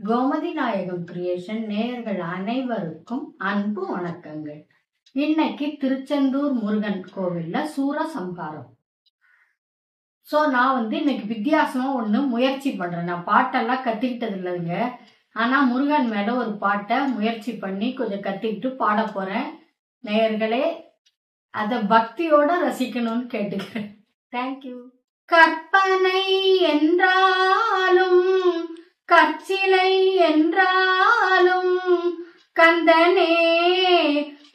கோமதி நாயகம் கிரியேஷன் நேயர்கள் அனைவருக்கும் அன்பு வணக்கங்கள். இன்னைக்கு திருச்செந்தூர் முருகன் கோவில்ல சூரசம்ஹாரம். நான் இன்னைக்கு வித்தியாசமா ஒண்ணு முயற்சி பண்றேன். நான் பாட்டெல்லாம் கத்துக்கிட்டது இல்லைங்க. ஆனா முருகன் மேல ஒரு பாட்டை முயற்சி பண்ணி கொஞ்சம் கத்துக்கிட்டு பாட போறேன். நேயர்களே அத பக்தியோட ரசிக்கணும்னு கேட்டுக்கிறேன். தேங்க்யூ. கற்பனை என்றாலும் கற்சிலை என்றாலும் கந்தனே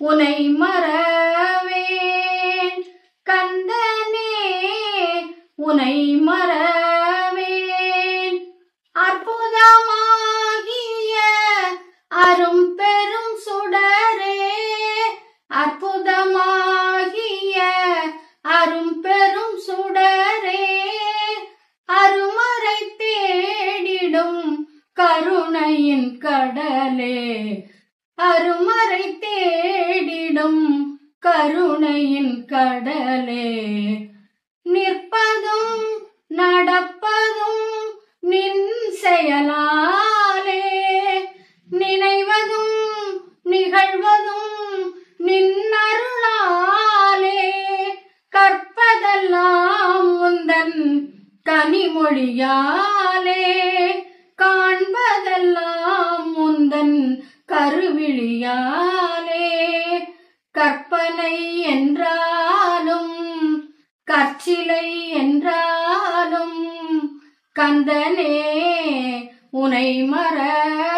உனை மறவேன், கந்தனே உனை மறவேன். அற்புதமாகிய அரும் பெரும் சுடரே, அற்புதமாகிய அரும் பெரும் சுடரே, அருமறை தேடிடும் கருணையின் கடலே, அருமறை தேடிடும் கருணையின் கடலே. நிற்பதும் நடப்பதும் நின் செயலாலே, நினைவதும் நிகழ்வதும் நின் அருளாலே, கற்பதெல்லாம் உந்தன் கனிமொழியாலே, காண்பதெல்லாம் முந்தன் கருவிழியாலே. கற்பனை என்றாலும் கற்சிலை என்றாலும் கந்தனே உனை மறவேன்.